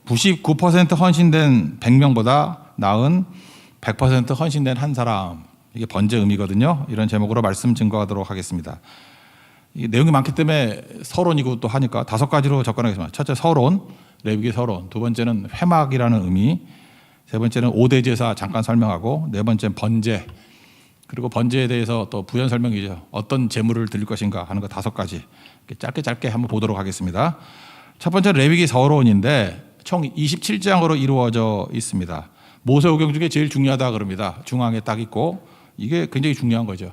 99% 헌신된 100명보다 나은 100% 헌신된 한 사람, 이게 번제 의미거든요. 이런 제목으로 말씀 증거하도록 하겠습니다. 이 내용이 많기 때문에 서론이고 또 하니까 5가지로 접근하겠습니다. 첫째 서론, 레위기 서론. 두 번째는 회막이라는 의미. 세 번째는 5대 제사 잠깐 설명하고, 네 번째는 번제. 그리고 번제에 대해서 또 부연 설명이죠. 어떤 제물을 드릴 것인가 하는 거 5가지. 짧게 한번 보도록 하겠습니다. 첫 번째 레위기 서론인데 총 27장으로 이루어져 있습니다. 모세오경 중에 제일 중요하다 그럽니다. 중앙에 딱 있고 이게 굉장히 중요한 거죠.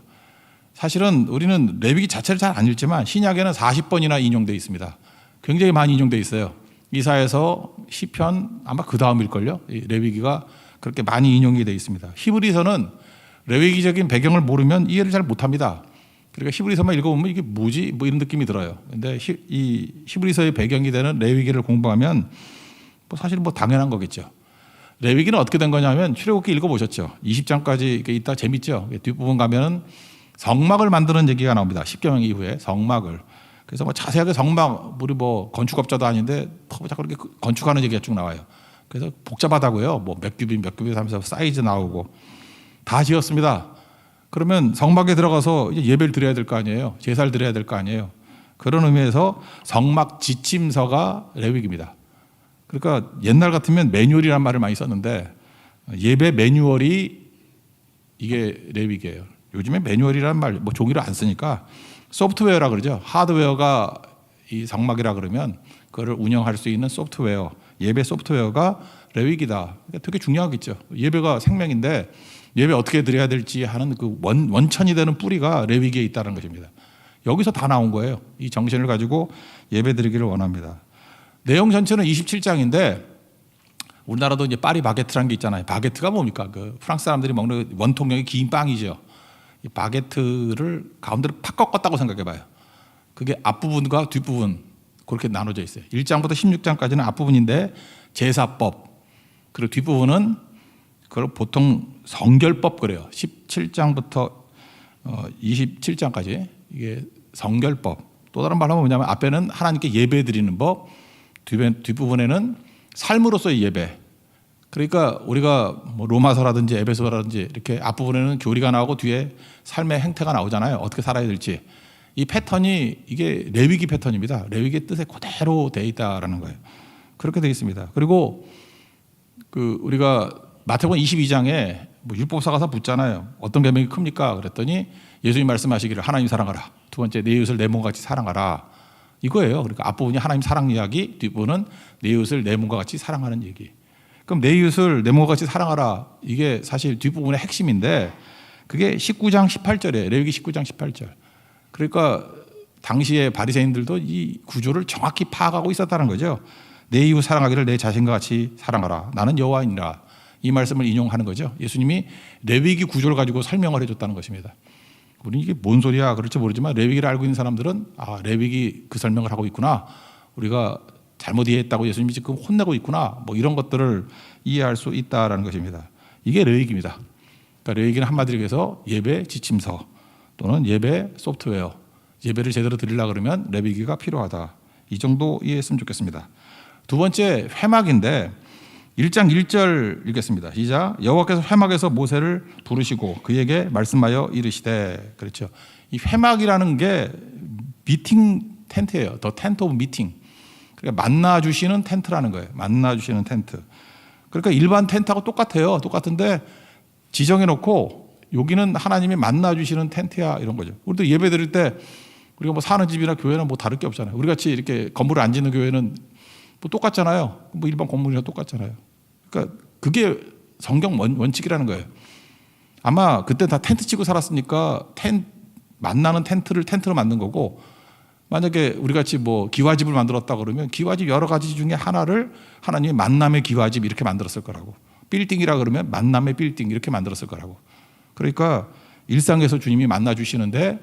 사실은 우리는 레위기 자체를 잘 안 읽지만 신약에는 40번이나 인용되어 있습니다. 굉장히 많이 인용되어 있어요. 이사에서 시편 아마 그 다음일걸요. 레위기가 그렇게 많이 인용이 되어 있습니다. 히브리서는 레위기적인 배경을 모르면 이해를 잘 못합니다. 그러니까 히브리서만 읽어보면 이게 뭐지? 뭐 이런 느낌이 들어요. 근데 이 히브리서의 배경이 되는 레위기를 공부하면 뭐 사실 뭐 당연한 거겠죠. 레위기는 어떻게 된 거냐면 출애굽기 읽어보셨죠? 20장까지 있다 재밌죠? 뒷부분 가면은 성막을 만드는 얘기가 나옵니다. 십계명 이후에 성막을. 그래서 뭐 자세하게 성막, 우리 뭐 건축업자도 아닌데 자꾸 그렇게 건축하는 얘기가 쭉 나와요. 그래서 복잡하다고요. 뭐 몇 규빗 하면서 사이즈 나오고 다 지었습니다. 그러면 성막에 들어가서 이제 예배를 드려야 될 거 아니에요. 제사를 드려야 될 거 아니에요. 그런 의미에서 성막 지침서가 레위기입니다. 그러니까 옛날 같으면 매뉴얼이란 말을 많이 썼는데 예배 매뉴얼이 이게 레위기예요. 요즘에 매뉴얼이라는 말, 뭐 종이를 안 쓰니까 소프트웨어라 그러죠. 하드웨어가 이 성막이라 그러면 그거를 운영할 수 있는 소프트웨어, 예배 소프트웨어가 레위기다. 그러니까 되게 중요하겠죠. 예배가 생명인데 예배 어떻게 드려야 될지 하는 그 원천이 되는 뿌리가 레위기에 있다는 것입니다. 여기서 다 나온 거예요. 이 정신을 가지고 예배 드리기를 원합니다. 내용 전체는 27장인데 우리나라도 이제 파리 바게트라는 게 있잖아요. 바게트가 뭡니까? 그 프랑스 사람들이 먹는 원통형의 긴 빵이죠. 이 바게트를 가운데로 팍 꺾었다고 생각해 봐요. 그게 앞부분과 뒷부분 그렇게 나눠져 있어요. 1장부터 16장까지는 앞부분인데 제사법, 그리고 뒷부분은 그걸 보통 성결법 그래요. 17장부터 27장까지 이게 성결법. 또 다른 말로 하면 뭐냐면 앞에는 하나님께 예배 드리는 법, 뒷부분에는 삶으로서의 예배. 그러니까 우리가 뭐 로마서라든지 에베소라든지 이렇게 앞부분에는 교리가 나오고 뒤에 삶의 행태가 나오잖아요. 어떻게 살아야 될지. 이 패턴이 이게 레위기 패턴입니다. 레위기의 뜻에 그대로 되어 있다라는 거예요. 그렇게 되어 있습니다. 그리고 그 우리가 마태복음 22장에 뭐 율법사가서 묻잖아요. 어떤 계명이 큽니까? 그랬더니 예수님 말씀하시기를 하나님 사랑하라. 두 번째 내 이웃을 내 몸과 같이 사랑하라. 이거예요. 그러니까 앞부분이 하나님 사랑 이야기, 뒷부분은 내 이웃을 내 몸과 같이 사랑하는 얘기. 그럼 내 이웃을 내 몸과 같이 사랑하라. 이게 사실 뒷부분의 핵심인데 그게 19장 18절이에요. 레위기 19장 18절. 그러니까 당시에 바리새인들도 이 구조를 정확히 파악하고 있었다는 거죠. 내 이웃 사랑하기를 내 자신과 같이 사랑하라. 나는 여호와이니라. 이 말씀을 인용하는 거죠. 예수님이 레위기 구조를 가지고 설명을 해줬다는 것입니다. 우리는 이게 뭔 소리야 그럴지 모르지만 레위기를 알고 있는 사람들은 아 레위기 그 설명을 하고 있구나. 우리가 잘못 이해했다고 예수님이 지금 혼내고 있구나. 뭐 이런 것들을 이해할 수 있다라는 것입니다. 이게 레위기입니다. 그러니까 레위기는 한마디로 해서 예배 지침서 또는 예배 소프트웨어. 예배를 제대로 드리려고 그러면 레위기가 필요하다. 이 정도 이해했으면 좋겠습니다. 두 번째 회막인데 1장 1절 읽겠습니다. 시작. 여호와께서 회막에서 모세를 부르시고 그에게 말씀하여 이르시되. 그렇죠. 이 회막이라는 게 미팅 텐트예요. 더 텐트 오브 미팅. 그러니까 만나 주시는 텐트라는 거예요. 만나 주시는 텐트. 그러니까 일반 텐트하고 똑같아요. 똑같은데 지정해 놓고 여기는 하나님이 만나 주시는 텐트야 이런 거죠. 우리도 예배 드릴 때 우리가 뭐 사는 집이나 교회는 뭐 다를 게 없잖아요. 우리 같이 이렇게 건물을 안 짓는 교회는 뭐 똑같잖아요. 뭐 일반 건물이나 똑같잖아요. 그러니까 그게 성경 원칙이라는 거예요. 아마 그때 다 텐트 치고 살았으니까 만나는 텐트를 텐트로 만든 거고, 만약에 우리 같이 뭐 기와집을 만들었다 그러면 기와집 여러 가지 중에 하나를 하나님이 만남의 기와집 이렇게 만들었을 거라고. 빌딩이라 그러면 만남의 빌딩 이렇게 만들었을 거라고. 그러니까 일상에서 주님이 만나 주시는데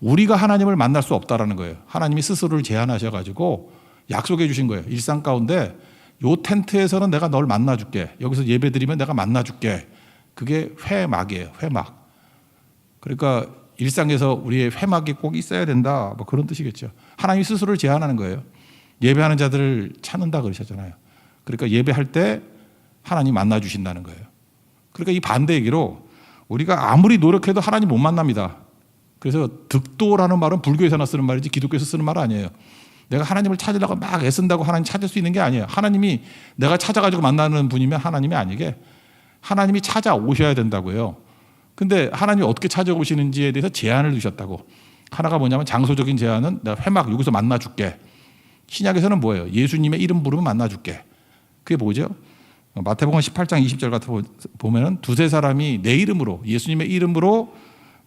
우리가 하나님을 만날 수 없다라는 거예요. 하나님이 스스로를 제한하셔가지고 약속해 주신 거예요. 일상 가운데 요 텐트에서는 내가 널 만나줄게. 여기서 예배 드리면 내가 만나줄게. 그게 회막이에요. 회막. 그러니까 일상에서 우리의 회막이 꼭 있어야 된다. 뭐 그런 뜻이겠죠. 하나님이 스스로를 제한하는 거예요. 예배하는 자들을 찾는다 그러셨잖아요. 그러니까 예배할 때 하나님 만나 주신다는 거예요. 그러니까 이 반대 얘기로 우리가 아무리 노력해도 하나님 못 만납니다. 그래서 득도라는 말은 불교에서나 쓰는 말이지 기독교에서 쓰는 말 아니에요. 내가 하나님을 찾으려고 막 애쓴다고 하나님 찾을 수 있는 게 아니에요. 하나님이 내가 찾아가지고 만나는 분이면 하나님이 아니게 하나님이 찾아오셔야 된다고요. 근데 하나님이 어떻게 찾아오시는지에 대해서 제한을 두셨다고. 하나가 뭐냐면 장소적인 제한은 내가 회막 여기서 만나 줄게. 신약에서는 뭐예요? 예수님의 이름 부르면 만나 줄게. 그게 뭐죠? 마태복음 18장 20절 같은 보면은 두세 사람이 내 이름으로 예수님의 이름으로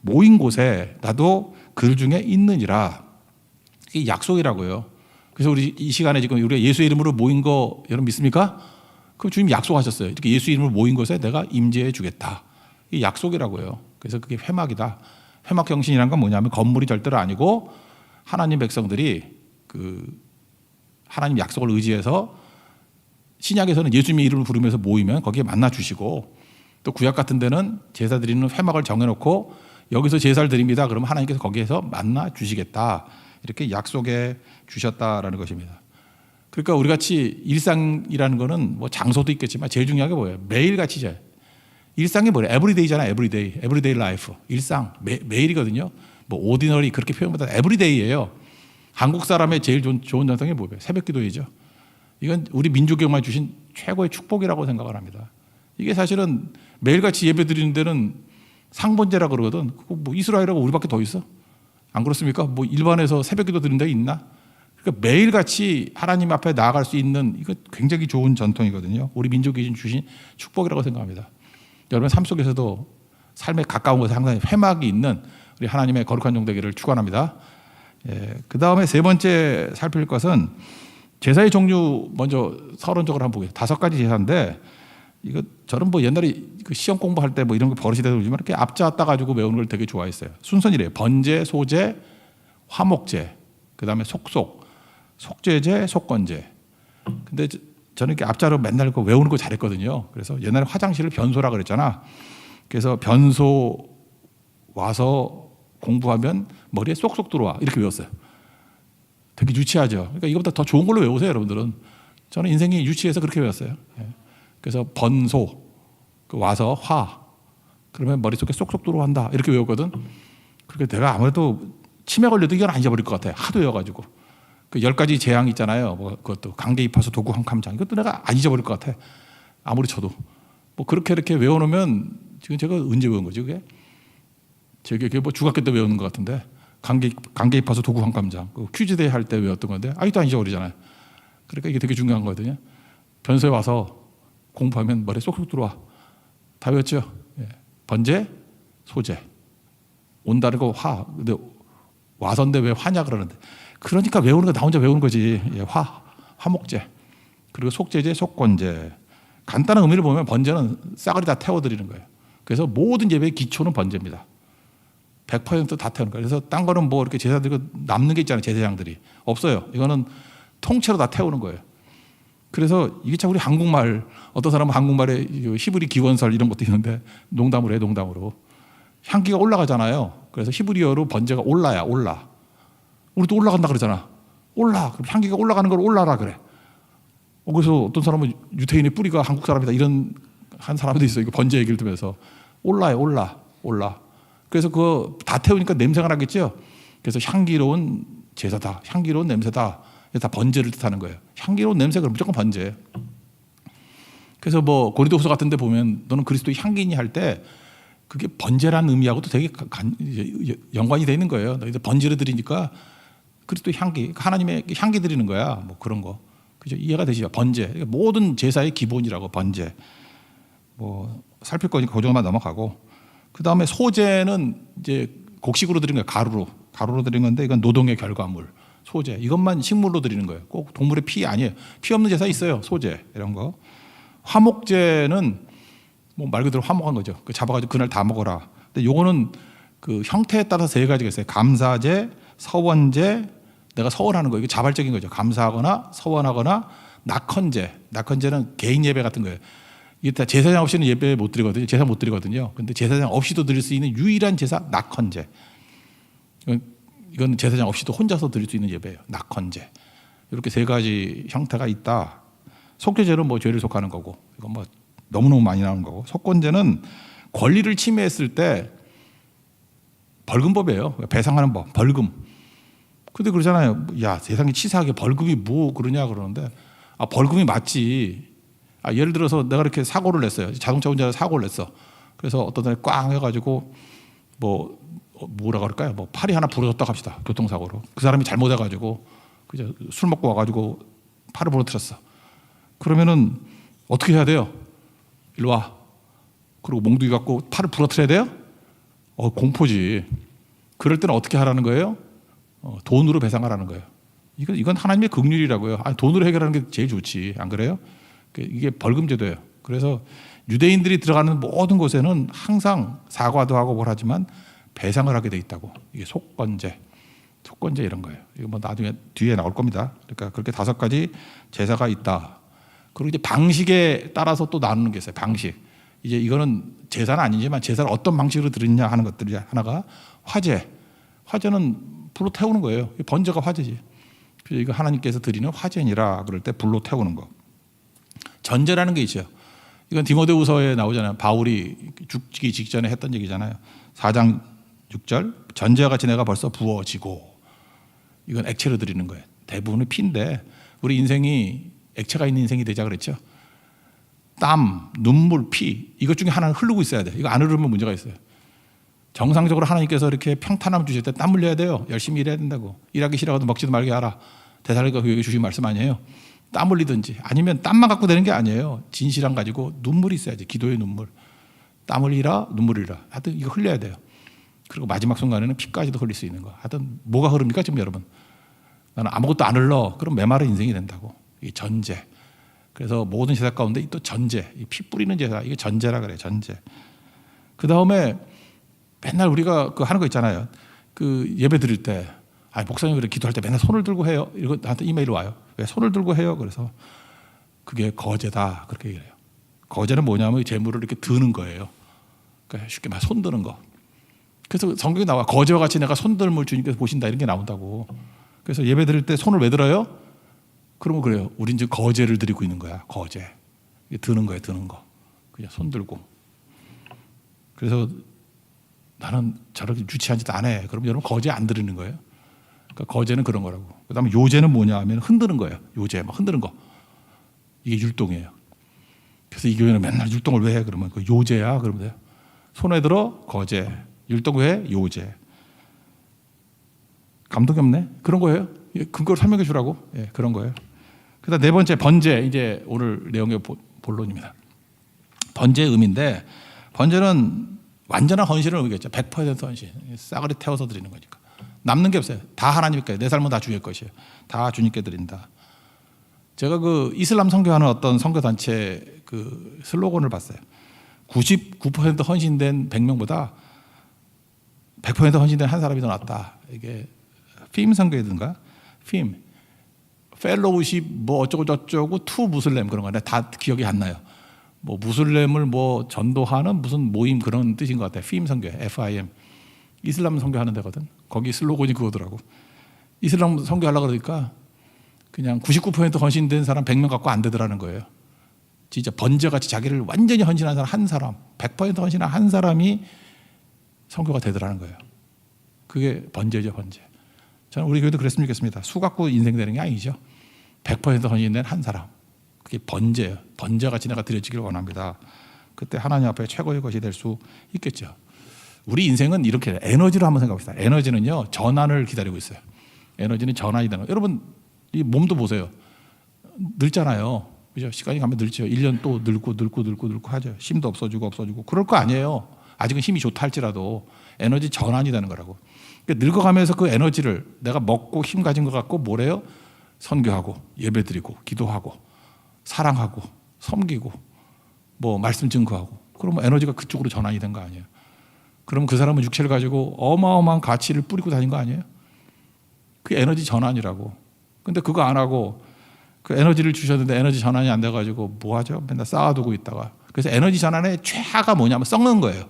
모인 곳에 나도 그 중에 있느니라. 이게 약속이라고요. 그래서 우리 이 시간에 지금 우리가 예수 이름으로 모인 거 여러분 믿습니까? 그럼 주님 약속하셨어요. 이렇게 예수 이름으로 모인 곳에 내가 임재해 주겠다. 이 약속이라고요. 그래서 그게 회막이다. 회막 정신이란 건 뭐냐면 건물이 절대로 아니고 하나님 백성들이 그 하나님 약속을 의지해서 신약에서는 예수님의 이름을 부르면서 모이면 거기에 만나 주시고 또 구약 같은 데는 제사 드리는 회막을 정해놓고 여기서 제사를 드립니다. 그러면 하나님께서 거기에서 만나 주시겠다. 이렇게 약속해 주셨다라는 것입니다. 그러니까 우리 같이 일상이라는 거는 뭐 장소도 있겠지만 제일 중요한 게 뭐예요? 매일같이 제 일상이 뭐예요? 에브리데이잖아요. 에브리데이 라이프. 일상 매일이거든요. 뭐 오디너리 그렇게 표현보다 에브리데이예요. 한국 사람의 제일 좋은 전통이 뭐예요? 새벽기도이죠. 이건 우리 민족에만 주신 최고의 축복이라고 생각을 합니다. 이게 사실은 매일같이 예배 드리는 데는 상번제라 그러거든. 뭐 이스라엘하고 우리밖에 더 있어? 안 그렇습니까? 뭐 일반에서 새벽기도 드리는 데 있나? 그러니까 매일같이 하나님 앞에 나아갈 수 있는 이거 굉장히 좋은 전통이거든요. 우리 민족이 주신 축복이라고 생각합니다. 여러분 삶 속에서도 삶에 가까운 곳에 항상 회막이 있는 우리 하나님의 거룩한 종 되기를 축원합니다. 그 다음에 세 번째 살필 것은 제사의 종류 먼저 서론적으로 한번 보겠습니다. 5가지 제사인데 이거 저는 뭐 옛날에 그 시험 공부할 때 뭐 이런 거 버릇이 되서 그러지만 이렇게 앞자 따가지고 외우는 걸 되게 좋아했어요. 순서는 이래요. 번제, 소제, 화목제, 그 다음에 속속, 속죄제, 속건제. 근데 저는 이렇게 앞자로 맨날 그 외우는 거 잘했거든요. 그래서 옛날에 화장실을 변소라 그랬잖아. 그래서 변소 와서 공부하면 머리에 쏙쏙 들어와 이렇게 외웠어요. 되게 유치하죠. 그러니까 이거보다 더 좋은 걸로 외우세요, 여러분들은. 저는 인생이 유치해서 그렇게 외웠어요. 그래서 번소 와서 화 그러면 머릿속에 쏙쏙 들어간다 이렇게 외웠거든. 그러니까 내가 아무래도 치매 걸려도 이건 안 잊어버릴 것 같아. 하도 외워가지고. 그 10가지 재앙 있잖아요. 뭐 그것도 강제 입하수 도구 한 캄장 이것도 내가 안 잊어버릴 것 같아. 아무리 쳐도. 뭐 그렇게 이렇게 외워놓으면 지금 제가 언제 외운 거지 그게? 그게 뭐 중학교 때 외우는 것 같은데 강제 입하수 도구 한 캄장 그 퀴즈데이 할 때 외웠던 건데 아직도 안 잊어버리잖아요. 그러니까 이게 되게 중요한 거거든요. 변소에 와서 공부하면 머리에 쏙쏙 들어와. 다 외웠죠? 번제, 소제. 온다는 거 화. 근데 와서인데 왜 화냐 그러는데. 그러니까 외우는 거 나 혼자 외우는 거지. 화목제. 그리고 속제제, 속건제. 간단한 의미를 보면 번제는 싸그리 다 태워드리는 거예요. 그래서 모든 예배의 기초는 번제입니다. 100% 다 태우는 거예요. 그래서 딴 거는 뭐 이렇게 제사 드리고 남는 게 있잖아요. 제사장들이. 없어요. 이거는 통째로 다 태우는 거예요. 그래서 이게 참 우리 한국말 어떤 사람은 한국말에 히브리 기원설 이런 것도 있는데 농담으로 해 농담으로 향기가 올라가잖아요. 그래서 히브리어로 번제가 올라야 올라. 우리도 올라간다 그러잖아. 올라. 그럼 향기가 올라가는 걸 올라라 그래. 그래서 어떤 사람은 유태인의 뿌리가 한국 사람이다 이런 한 사람도 있어요. 이거 번제 얘기를 들으면서 올라요 올라. 그래서 그거 다 태우니까 냄새가 나겠죠. 그래서 향기로운 제사다. 향기로운 냄새다. 다 번제를 뜻하는 거예요. 향기로운 냄새가 무조건 번제. 그래서 뭐 고린도후서 같은 데 보면 너는 그리스도의 향기니 할 때 그게 번제라는 의미하고도 되게 연관이 되어 있는 거예요. 너희들 번제를 드리니까 그리스도의 향기, 하나님의 향기 드리는 거야. 뭐 그런 거. 그죠? 이해가 되시죠? 번제. 그러니까 모든 제사의 기본이라고 번제. 뭐 살필 거니까 그 정도만 넘어가고. 그 다음에 소제는 이제 곡식으로 드리는 거예요. 가루로 드리는 건데 이건 노동의 결과물. 소제. 이것만 식물로 드리는 거예요. 꼭 동물의 피 아니에요. 피 없는 제사 있어요. 소제. 이런 거. 화목제는 뭐 말 그대로 화목한 거죠. 그 잡아가지고 그날 다 먹어라. 근데 요거는 그 형태에 따라서 3가지가 있어요. 감사제, 서원제, 내가 서원하는 거. 이게 자발적인 거죠. 감사하거나 서원하거나 낙헌제. 낙헌제는 개인 예배 같은 거예요. 이게 다 제사장 없이는 예배 못 드리거든요. 제사 못 드리거든요. 근데 제사장 없이도 드릴 수 있는 유일한 제사 낙헌제. 이건 제사장 없이도 혼자서 드릴 수 있는 예배예요. 낙헌제. 이렇게 3가지 형태가 있다. 속죄죄는 뭐 죄를 속하는 거고, 이건 뭐 너무너무 많이 나오는 거고, 속건죄는 권리를 침해했을 때 벌금법이에요. 배상하는 법, 벌금. 근데 그러잖아요. 야, 세상에 치사하게 벌금이 뭐 그러냐 그러는데, 벌금이 맞지. 예를 들어서 내가 이렇게 사고를 냈어요. 자동차 운전자 사고를 냈어. 그래서 어떤 사람이 꽝 해가지고 뭐라 그럴까요? 뭐 팔이 하나 부러졌다고 합시다. 교통사고로. 그 사람이 잘못해가지고 그저 술 먹고 와가지고 팔을 부러뜨렸어. 그러면은 어떻게 해야 돼요? 일로 와. 그리고 몽둥이 갖고 팔을 부러뜨려야 돼요? 공포지. 그럴 때는 어떻게 하라는 거예요? 돈으로 배상하라는 거예요. 이건 하나님의 긍휼이라고요. 돈으로 해결하는 게 제일 좋지. 안 그래요? 이게 벌금제도예요. 그래서 유대인들이 들어가는 모든 곳에는 항상 사과도 하고 뭘 하지만 배상을 하게 돼 있다고. 이게 속건제 이런 거예요. 이거 뭐 나중에 뒤에 나올 겁니다. 그러니까 그렇게 5가지 제사가 있다. 그리고 이제 방식에 따라서 또 나누는 게 있어요. 방식. 이제 이거는 제사는 아니지만 제사를 어떤 방식으로 드리느냐 하는 것들이 하나가 화제. 화제는 불로 태우는 거예요. 번제가 화제지. 그래서 이거 하나님께서 드리는 화제니라 그럴 때 불로 태우는 거. 전제라는 게 있죠. 이건 디모데후서에 나오잖아요. 바울이 죽기 직전에 했던 얘기잖아요. 4장 6절 전제와 같이 내가 벌써 부어지고, 이건 액체로 드리는 거예요. 대부분은 피인데 우리 인생이 액체가 있는 인생이 되자 그랬죠. 땀, 눈물, 피 이것 중에 하나는 흐르고 있어야 돼. 이거 안 흐르면 문제가 있어요. 정상적으로 하나님께서 이렇게 평탄함 주실 때 땀 흘려야 돼요. 열심히 일해야 된다고. 일하기 싫어도 먹지도 말게 하라. 대사로니까 교육에 주신 말씀 아니에요. 땀 흘리든지 아니면 땀만 갖고 되는 게 아니에요. 진실함 가지고 눈물이 있어야지. 기도의 눈물. 땀 흘리라 눈물 흘리라. 하여튼 이거 흘려야 돼요. 그리고 마지막 순간에는 피까지도 흘릴 수 있는 거. 하여튼 뭐가 흐릅니까 지금 여러분? 나는 아무것도 안 흘러. 그럼 메마른 인생이 된다고. 이게 전제. 그래서 모든 제사 가운데 또 전제. 피 뿌리는 제사. 이게 전제라 그래요. 전제. 그 다음에 맨날 우리가 하는 거 있잖아요. 예배 드릴 때 목사님이 기도할 때 맨날 손을 들고 해요. 이거 나한테 이메일 와요. 왜 손을 들고 해요? 그래서 그게 거제다. 그렇게 얘기해요. 거제는 뭐냐면 재물을 이렇게 드는 거예요. 그러니까 쉽게 말해 손 드는 거. 그래서 성경에 나와 거제와 같이 내가 손들물 주님께서 보신다 이런 게 나온다고. 그래서 예배 드릴 때 손을 왜 들어요? 그러면 그래요. 우린 지금 거제를 드리고 있는 거야. 거제. 이게 드는 거예요. 드는 거. 그냥 손 들고. 그래서 나는 저렇게 유치한 짓 안 해. 그럼 여러분 거제 안 드리는 거예요. 그러니까 거제는 그런 거라고. 그다음에 요제는 뭐냐 하면 흔드는 거예요. 요제 막 흔드는 거. 이게 율동이에요. 그래서 이 교회는 맨날 율동을 왜 해? 그러면 그 요제야. 그러면 돼요. 손에 들어 거제. 율동 왜? 요제. 감동이 없네. 그런 거예요. 근거를 설명해 주라고. 예, 그런 거예요. 그다음 4번째 번제. 이제 오늘 내용의 본론입니다. 번제의 의미인데 번제는 완전한 헌신을 의미했죠. 100% 헌신. 싸그리 태워서 드리는 거니까. 남는 게 없어요. 다 하나님께. 내 삶은 다 주의 것이에요. 다 주님께 드린다. 제가 이슬람 선교하는 어떤 선교단체 슬로건을 봤어요. 99% 헌신된 100명보다 100% 헌신된 한 사람이 더 낫다. 이게 핌 선교회든가 핌 펠로우십 뭐 어쩌고 저쩌고 투 무슬렘 그런 건데 다 기억이 안 나요. 뭐 무슬렘을 뭐 전도하는 무슨 모임 그런 뜻인 것 같아요. 핌 선교회 FIM 이슬람 선교하는 데거든. 거기 슬로건이 그거더라고. 이슬람 선교하려고 그러니까 그냥 99% 헌신된 사람 100명 갖고 안 되더라는 거예요. 진짜 번제같이 자기를 완전히 헌신한 사람 한 사람 100% 헌신한 한 사람이 선교가 되더라는 거예요. 그게 번제죠. 번제. 저는 우리 교회도 그랬으면 좋겠습니다. 수 갖고 인생 되는 게 아니죠. 100% 헌신된 한 사람. 그게 번제예요. 번제같이 내가 드려지길 원합니다. 그때 하나님 앞에 최고의 것이 될 수 있겠죠. 우리 인생은 이렇게 에너지로 한번 생각해봅시다. 에너지는요 전환을 기다리고 있어요. 에너지는 전환이 되는 거예요. 여러분 이 몸도 보세요. 늙잖아요. 그죠? 시간이 가면 늙죠. 1년 또 늙고 하죠. 힘도 없어지고 그럴 거 아니에요. 아직은 힘이 좋다 할지라도 에너지 전환이 되는 거라고. 그러니까 늙어가면서 그 에너지를 내가 먹고 힘 가진 것 같고 뭐래요? 선교하고 예배드리고 기도하고 사랑하고 섬기고 뭐 말씀 증거하고 그러면 에너지가 그쪽으로 전환이 된 거 아니에요. 그러면 그 사람은 육체를 가지고 어마어마한 가치를 뿌리고 다닌 거 아니에요? 그게 에너지 전환이라고. 근데 그거 안 하고 그 에너지를 주셨는데 에너지 전환이 안 돼가지고 뭐 하죠? 맨날 쌓아두고 있다가. 그래서 에너지 전환의 최하가 뭐냐면 썩는 거예요.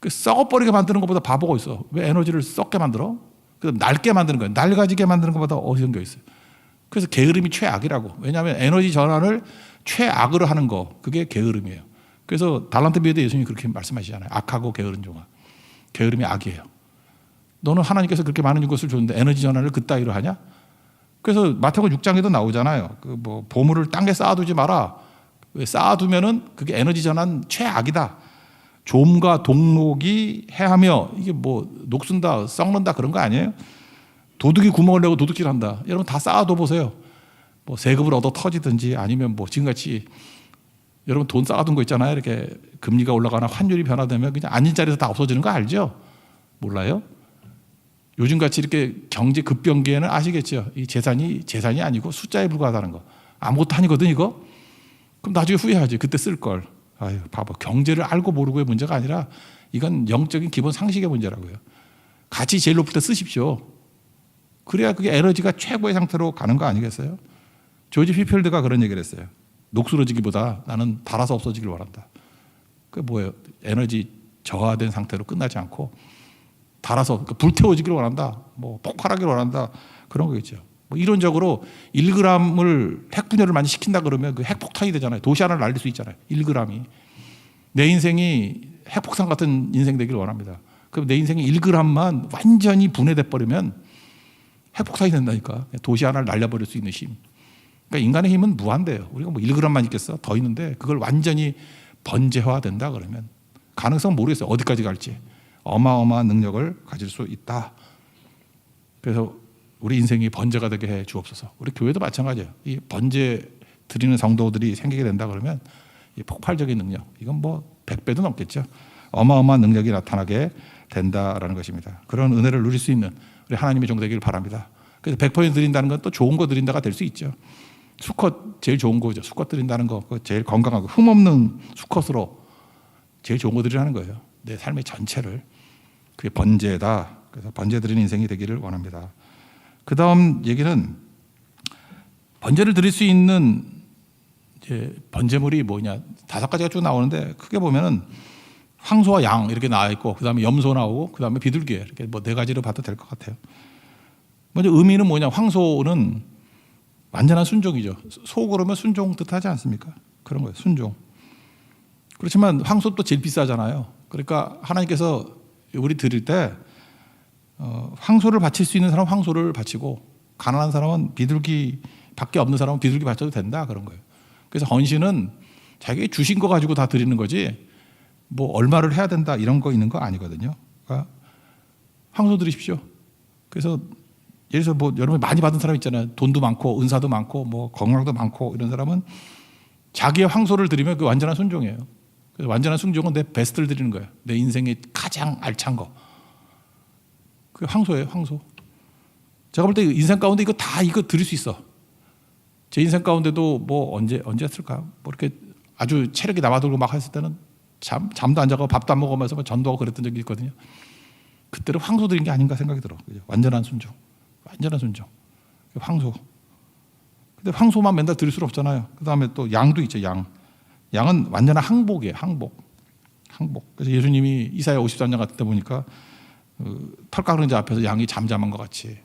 그 썩어버리게 만드는 것보다 바보가 있어. 왜 에너지를 썩게 만들어? 그래서 낡게 만드는 거예요. 낡아지게 만드는 것보다 어리석은 게 있어요. 그래서 게으름이 최악이라고. 왜냐하면 에너지 전환을 최악으로 하는 거, 그게 게으름이에요. 그래서 달란트 비유도 예수님이 그렇게 말씀하시잖아요. 악하고 게으른 종아. 게으름이 악이에요. 너는 하나님께서 그렇게 많은 것을 줬는데 에너지 전환을 그따위로 하냐? 그래서 마태복음 6장에도 나오잖아요. 그 뭐 보물을 땅에 쌓아두지 마라. 쌓아두면은 그게 에너지 전환 최악이다. 좀과 동록이 해하며, 이게 뭐 녹슨다, 썩는다 그런 거 아니에요? 도둑이 구멍을 내고 도둑질한다. 여러분 다 쌓아둬 보세요. 뭐 세금을 얻어 터지든지 아니면 뭐 지금같이 여러분 돈 쌓아둔 거 있잖아요. 이렇게 금리가 올라가나 환율이 변화되면 그냥 앉은 자리에서 다 없어지는 거 알죠? 몰라요? 요즘같이 이렇게 경제 급변기에는 아시겠죠? 이 재산이 아니고 숫자에 불과하다는 거. 아무것도 아니거든 이거. 그럼 나중에 후회하지. 그때 쓸 걸. 아유, 바보. 경제를 알고 모르고의 문제가 아니라 이건 영적인 기본 상식의 문제라고요. 가치 제일 높을 때 쓰십시오. 그래야 그게 에너지가 최고의 상태로 가는 거 아니겠어요? 조지 휘필드가 그런 얘기를 했어요. 녹슬어지기보다 나는 닳아서 없어지길 바란다. 그게 뭐예요? 에너지 저하된 상태로 끝나지 않고 닳아서, 그러니까 불태워지길 원한다. 뭐 폭발하길 원한다. 그런 거겠죠. 뭐 이론적으로 1g을 핵분열을 많이 시킨다 그러면 그 핵폭탄이 되잖아요. 도시 하나를 날릴 수 있잖아요. 1g이. 내 인생이 핵폭탄 같은 인생 되길 원합니다. 그럼 내 인생이 1g만 완전히 분해돼 버리면 핵폭탄이 된다니까. 도시 하나를 날려버릴 수 있는 힘. 그러니까 인간의 힘은 무한대요. 우리가 뭐 1g만 있겠어? 더 있는데 그걸 완전히 번제화된다 그러면 가능성은 모르겠어요. 어디까지 갈지. 어마어마한 능력을 가질 수 있다. 그래서 우리 인생이 번제가 되게 해 주옵소서. 우리 교회도 마찬가지예요. 이 번제 드리는 성도들이 생기게 된다 그러면 이 폭발적인 능력, 이건 뭐 100배도 넘겠죠. 어마어마한 능력이 나타나게 된다라는 것입니다. 그런 은혜를 누릴 수 있는 우리 하나님의 종 되기를 바랍니다. 그래서 100% 드린다는 건 또 좋은 거 드린다가 될 수 있죠. 수컷 제일 좋은 거죠. 수컷 드린다는 거 제일 건강하고 흠없는 수컷으로 제일 좋은 거 드리라는 거예요. 내 삶의 전체를. 그게 번제다. 그래서 번제 드리는 인생이 되기를 원합니다. 그 다음 얘기는 번제를 드릴 수 있는 이제 번제물이 뭐냐, 5가지가 쭉 나오는데 크게 보면은 황소와 양 이렇게 나와 있고, 그 다음에 염소 나오고, 그 다음에 비둘기, 이렇게 뭐 4가지로 봐도 될 것 같아요. 먼저 의미는 뭐냐, 황소는 완전한 순종이죠. 소 그러면 순종 뜻하지 않습니까? 그런 거예요, 순종. 그렇지만 황소도 제일 비싸잖아요. 그러니까 하나님께서 우리 드릴 때 황소를 바칠 수 있는 사람은 황소를 바치고, 가난한 사람은 비둘기 밖에 없는 사람은 비둘기 바쳐도 된다, 그런 거예요. 그래서 헌신은 자기가 주신 거 가지고 다 드리는 거지 뭐 얼마를 해야 된다 이런 거 있는 거 아니거든요. 그러니까 황소 드리십시오. 그래서 예를 들어서 뭐 여러분 많이 받은 사람 있잖아요. 돈도 많고 은사도 많고 뭐 건강도 많고 이런 사람은 자기의 황소를 드리면 그 완전한 순종이에요. 그래서 완전한 순종은 내 베스트를 드리는 거예요. 내 인생의 가장 알찬 거. 그 황소예요, 황소. 제가 볼 때 인생 가운데 이거 드릴 수 있어. 제 인생 가운데도 뭐 언제 했을까? 뭐 이렇게 아주 체력이 남아돌고 막 했을 때는 잠도 안 자고 밥도 안 먹으면서 전도하고 그랬던 적이 있거든요. 그때는 황소 드린 게 아닌가 생각이 들어. 완전한 순종. 완전한 순종. 황소. 근데 황소만 맨날 드릴 수는 없잖아요. 그 다음에 또 양도 있죠, 양. 양은 완전한 항복이에요, 항복. 그래서 예수님이 이사야 53장 같은 데 보니까 털 깎는 자 앞에서 양이 잠잠한 것 같이.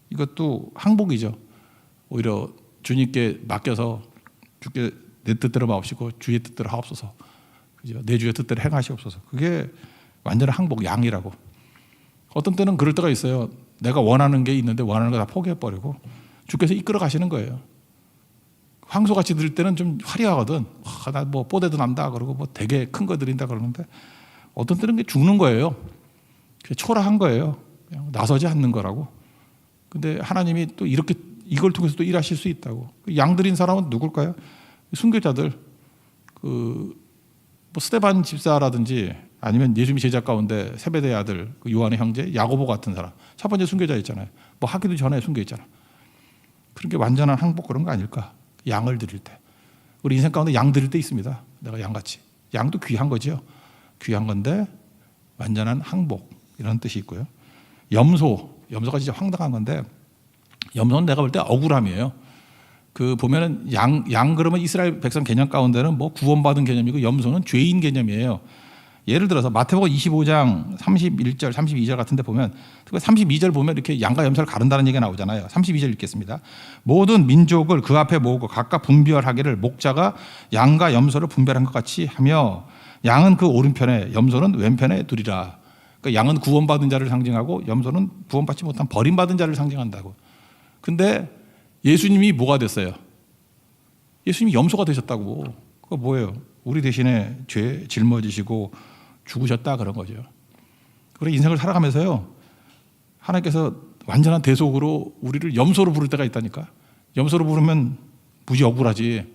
이것도 항복이죠. 오히려 주님께 맡겨서 주께 내 뜻대로 마옵시고 주의 뜻대로 하옵소서. 그죠? 내 주의 뜻대로 행하시옵소서. 그게 완전한 항복, 양이라고. 어떤 때는 그럴 때가 있어요. 내가 원하는 게 있는데 원하는 거 다 포기해버리고 주께서 이끌어 가시는 거예요. 황소같이 드릴 때는 좀 화려하거든. 나 뭐 뽀대도 난다 그러고 뭐 되게 큰 거 드린다 그러는데 어떤 때는 그게 죽는 거예요. 그게 초라한 거예요. 그냥 나서지 않는 거라고. 근데 하나님이 또 이렇게 이걸 통해서 또 일하실 수 있다고. 양 드린 사람은 누굴까요? 순교자들. 뭐 스데반 집사라든지 아니면 예수님의 제자 가운데 세베대의 아들 요한의 형제 야고보 같은 사람. 첫 번째 순교자 있잖아요. 뭐 하기도 전에 순교했잖아. 그런 게 완전한 항복 그런 거 아닐까? 양을 드릴 때. 우리 인생 가운데 양 드릴 때 있습니다. 내가 양같이. 양도 귀한 거죠. 귀한 건데 완전한 항복 이런 뜻이 있고요. 염소가 진짜 황당한 건데 염소는 내가 볼 때 억울함이에요. 그 보면은 양 그러면 이스라엘 백성 개념 가운데는 뭐 구원받은 개념이고 염소는 죄인 개념이에요. 예를 들어서 마태복음 25장 31절, 32절 같은 데 보면, 특히 32절 보면 이렇게 양과 염소를 가른다는 얘기가 나오잖아요. 32절 읽겠습니다. 모든 민족을 그 앞에 모으고 각각 분별하기를 목자가 양과 염소를 분별한 것 같이 하며 양은 그 오른편에 염소는 왼편에 두리라. 그러니까 양은 구원받은 자를 상징하고 염소는 구원받지 못한 버림받은 자를 상징한다고. 근데 예수님이 뭐가 됐어요? 예수님이 염소가 되셨다고. 그거 뭐예요? 우리 대신에 죄 짊어지시고 죽으셨다 그런 거죠. 그래 인생을 살아가면서요, 하나님께서 완전한 대속으로 우리를 염소로 부를 때가 있다니까. 염소로 부르면 무지 억울하지.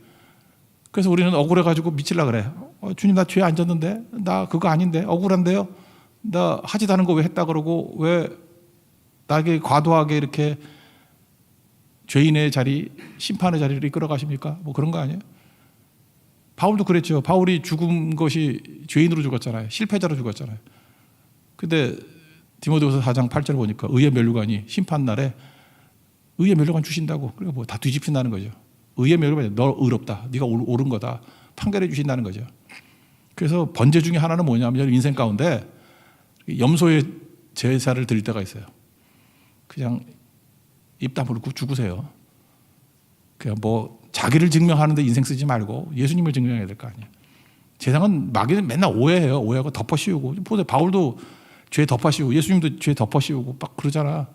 그래서 우리는 억울해가지고 미치려고 그래. 주님 나 죄 안 졌는데, 나 그거 아닌데, 억울한데요, 나 하지도 않은 거 왜 했다 그러고, 왜 나에게 과도하게 이렇게 죄인의 자리, 심판의 자리를 이끌어 가십니까? 뭐 그런 거 아니에요? 바울도 그랬죠. 바울이 죽은 것이 죄인으로 죽었잖아요. 실패자로 죽었잖아요. 근데 디모데후서 4장 8절 보니까 의의 면류관이 심판날에 의의 면류관 주신다고. 그러니까 뭐 다 뒤집힌다는 거죠. 의의 면류관이 너 의롭다, 네가 옳은 거다 판결해 주신다는 거죠. 그래서 번제 중에 하나는 뭐냐면 인생 가운데 염소의 제사를 드릴 때가 있어요. 그냥 입 다물고 죽으세요. 그냥 뭐 자기를 증명하는데 인생 쓰지 말고 예수님을 증명해야 될 거 아니에요. 세상은 마귀는 맨날 오해해요. 오해하고 덮어씌우고. 보세요. 바울도 죄 덮어씌우고 예수님도 죄 덮어씌우고 막 그러잖아.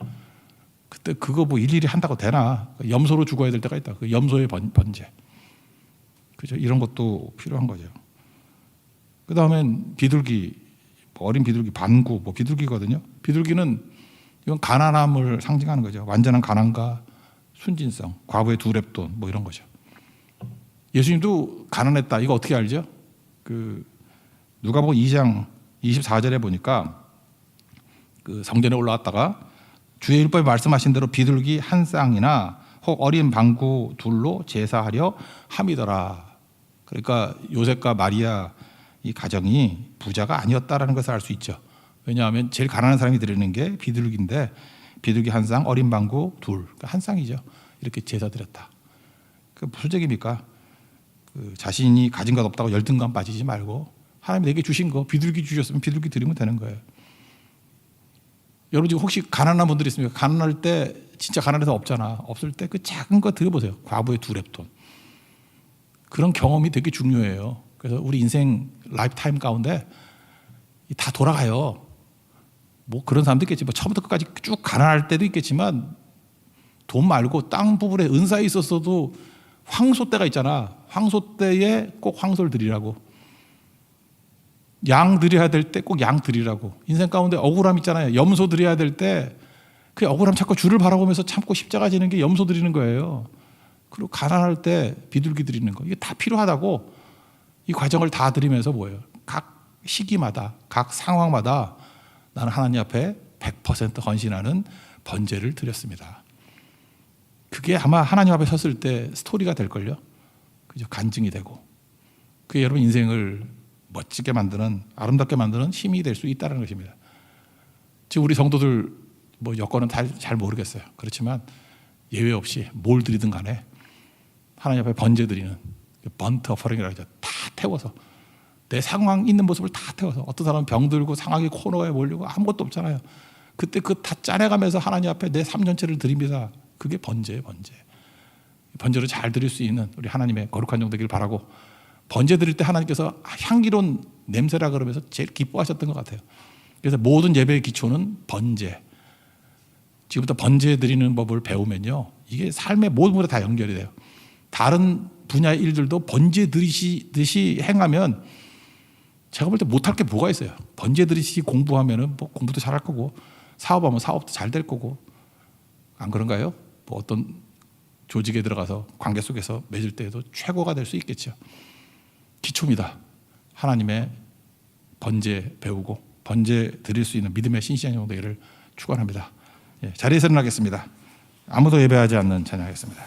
그때 그거 뭐 일일이 한다고 되나? 염소로 죽어야 될 때가 있다. 그 염소의 번제. 그죠? 이런 것도 필요한 거죠. 그 다음엔 비둘기, 어린 비둘기, 반구, 뭐 비둘기거든요. 비둘기는 이건 가난함을 상징하는 거죠. 완전한 가난과 순진성, 과부의 두 렙돈, 뭐 이런 거죠. 예수님도 가난했다. 이거 어떻게 알죠? 그 누가복음 2장 24절에 보니까 그 성전에 올라왔다가 주의 율법에 말씀하신 대로 비둘기 한 쌍이나 혹 어린 방구 둘로 제사하려 함이더라. 그러니까 요셉과 마리아 이 가정이 부자가 아니었다라는 것을 알 수 있죠. 왜냐하면 제일 가난한 사람이 드리는 게 비둘기인데, 비둘기 한 쌍, 어린 방구 둘, 그러니까 한 쌍이죠. 이렇게 제사 드렸다. 그 무슨 얘기입니까? 그 자신이 가진 것 없다고 열등감 빠지지 말고 하나님이 내게 주신 거 비둘기 주셨으면 비둘기 드리면 되는 거예요. 여러분 지금 혹시 가난한 분들이 있습니까? 가난할 때 진짜 가난해서 없잖아. 없을 때 그 작은 거 드려보세요. 과부의 두 렙돈. 그런 경험이 되게 중요해요. 그래서 우리 인생 라이프 타임 가운데 다 돌아가요. 뭐 그런 사람도 있겠지. 뭐 처음부터 끝까지 쭉 가난할 때도 있겠지만 돈 말고 땅 부분에 은사에 있었어도 황소 때가 있잖아. 황소 때에 꼭 황소를 드리라고. 양 드려야 될 때 꼭 양 드리라고. 인생 가운데 억울함 있잖아요. 염소 드려야 될 때 그 억울함 자꾸 주를 바라보면서 참고 십자가 지는 게 염소 드리는 거예요. 그리고 가난할 때 비둘기 드리는 거. 이게 다 필요하다고. 이 과정을 다 드리면서 뭐예요? 각 시기마다, 각 상황마다 나는 하나님 앞에 100% 헌신하는 번제를 드렸습니다. 그게 아마 하나님 앞에 섰을 때 스토리가 될걸요. 그죠? 간증이 되고. 그게 여러분 인생을 멋지게 만드는, 아름답게 만드는 힘이 될 수 있다는 것입니다. 지금 우리 성도들 뭐 여건은 잘 모르겠어요. 그렇지만 예외 없이 뭘 드리든 간에 하나님 앞에 번제 드리는 번트 어퍼링이라고 하죠. 다 태워서 내 상황 있는 모습을 다 태워서. 어떤 사람은 병들고 상황이 코너에 몰리고 아무것도 없잖아요. 그때 그 다 짜내가면서 하나님 앞에 내 3년째를 드립니다. 그게 번제예요. 번제. 번제를 잘 드릴 수 있는 우리 하나님의 거룩한 종 되길 바라고, 번제 드릴 때 하나님께서 향기로운 냄새라 그러면서 제일 기뻐하셨던 것 같아요. 그래서 모든 예배의 기초는 번제. 지금부터 번제 드리는 법을 배우면요, 이게 삶의 모든 것에 다 연결이 돼요. 다른 분야의 일들도 번제 드리시듯이 행하면 제가 볼 때 못할 게 뭐가 있어요. 번제 드리시 공부하면은 뭐 공부도 잘할 거고, 사업하면 사업도 잘 될 거고, 안 그런가요? 뭐 어떤 조직에 들어가서 관계 속에서 맺을 때에도 최고가 될 수 있겠죠. 기초입니다. 하나님의 번제 배우고 번제 드릴 수 있는 믿음의 신실한 종 되기를 축원합니다. 자리에서 일어나겠습니다. 아무도 예배하지 않는 찬양하겠습니다.